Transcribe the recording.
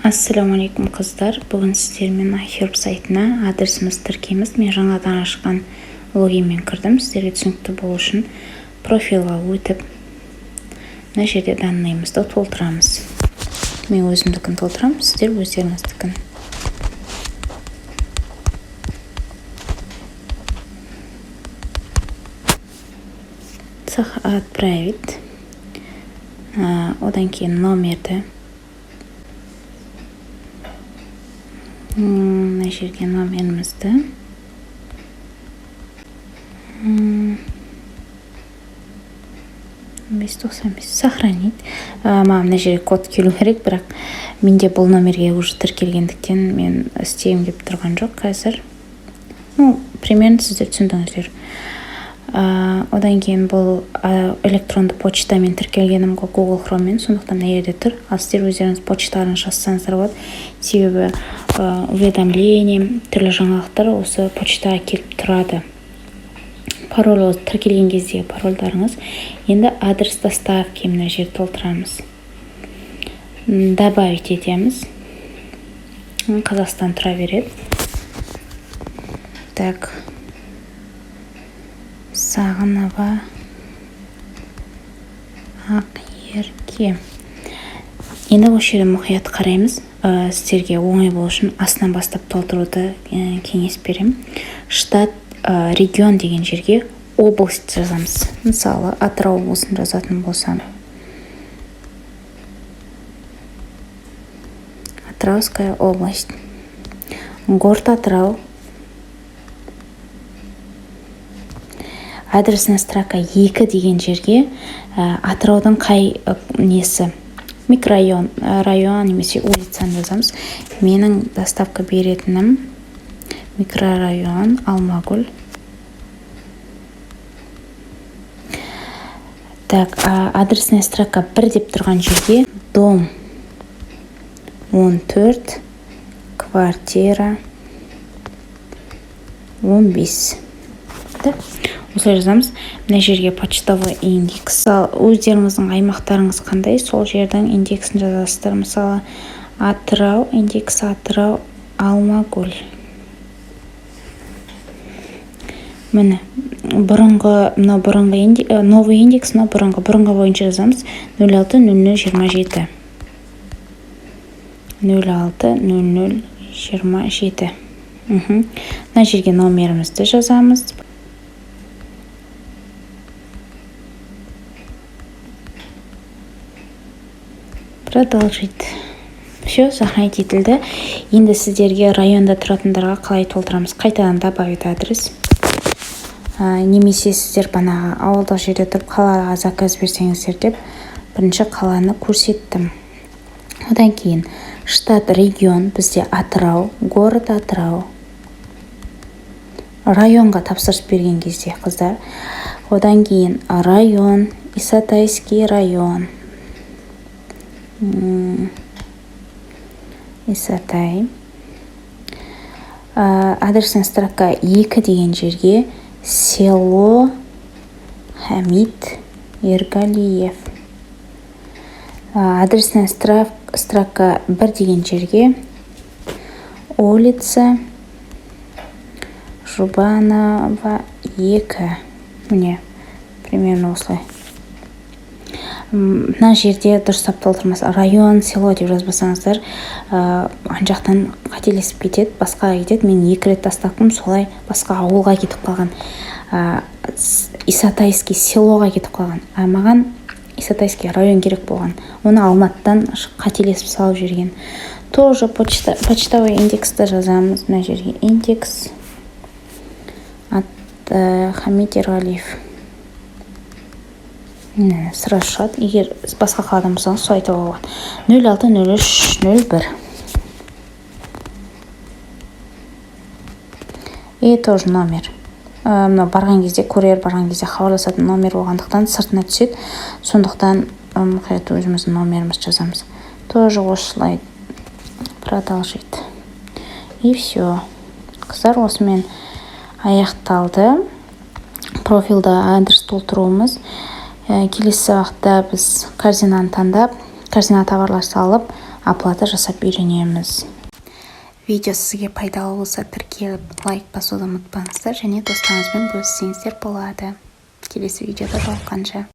Ассалаумалейкум қыздар, бүгін сіздермен iHerb сайтына адресіміз тіркейміз. Мен жаңадан ашқан логинмен кірдім. Сіздерге түсінікті болу үшін профилға өтіп, мына жерде данныйымызды толтырамыз. Мен өзімдікін толтырамын, сіздер өздеріңіздікін. Отправить. Одан кейін номерді. Мына жерге номерімізді. Сохранить. Мына жерге код келу керек, бірақ менде бұл номерге уже тіркелгендіктен мен істеймін деп тұрған жоқ қазір. Примерно сіздер түсіндіңіздер. Одан кейін бұл электронды почтамен тіркелгенім Google Chrome'мен, сондықтан мына жерде тұр. Ал сіздер өздеріңіз почталарыңыз жазсаңыздар болады. Себебі уведомление, түрлі жаңалықтар осы почтаға келіп тұрады. Пароль тіркелген кезде парольдарыңыз. Енді адрес доставки мына жерде толтырамыз. Добавить етеміз. Қазақстан тұра береді. Так. Сағынова Ақерке. Енді осы жерде мұқият қараймыз. Сіздерге оңай болу үшін астынан бастап толтыруды кеңес беремін. Штат, регион деген жерге область жазамыз. Мысалы, Атырау облысын жазатын болсам. Атырауская область. Город Атырау. Адресная строка 2 деген жерге Атыраудың қай несі? Микрорайон, район немесе улицаны жазамыз. Менің доставка беретінім микрорайон Алмагүл. Так, адресная строка 1 деп тұрған жерге дом 14, квартира 15. Осылай жазамыз. Мына жерге почтовый индекс. Өздеріңіздің аймақтарыңыз қандай, сол жердің индексін жазасыздар. Мысалы, Атырау, индекс Атырау, Алмагүл. Міне, новый индекс, бұрынғы бойынша жазамыз. 060027. 060027. Мына жерге номерімізді жазамыз. Продолжить. Все, сохранить етілді. Енді сіздерге районда тұратындарға қалай толтырамыз? Қайтадан добавить адрес. Немесе сіздер банаға ауылдық жерде тұрып қалаға заказ берсеңіздер деп бірінші қаланы көрсеттім. Одан кейін штат, регион бізде Атырау, город Атырау. Районға тапсырыс берген кезде қыздар. Одан кейін район, Исатайский район. Исатай. Адресная строка 2 деген жерге село Хамид Ергалиев. Адресная строка 1 деген жерге улица Жубанова 2. Міне, примерно осылай. Мына жерде дұрыстап толтырмас. Район, село деп жазбасаңыздар, анжақтан қателесіп кетеді, басқаға кетеді. Мен 2 рет тастақтым, солай басқа ауылға кетіп қалған. Исатайский селоға кетіп қалған. Маған Исатайский район керек болған. Оны Алматыдан қателесіп салып жүрген. Тоже почтовый индексті жазамыз. Мына жерге индекс Хамид Ергалиев. Сразу шығады. Егер басқа қаладан болсаңыз, сол айтуға болады. 060301. И тоже номер. Барған кезде, курьер барған кезде хабарласатын номер болғандықтан сыртына түседі. Сондықтан мұқият өзіміздің номеріміз жазамыз. Тоже осылай продолжить. И все. Қыздар, осымен аяқталды. Профилда адрес толтыруымыз. Келесі уақытта біз корзинаны таңдап, корзина товарлар салып, оплата жасап үйренеміз. Видео сізге пайдалы болса тіркеліп лайк басуды ұмытпаңыздар және достарыңызбен бөліссеңіздер болады. Келесі видеода жолыққанша.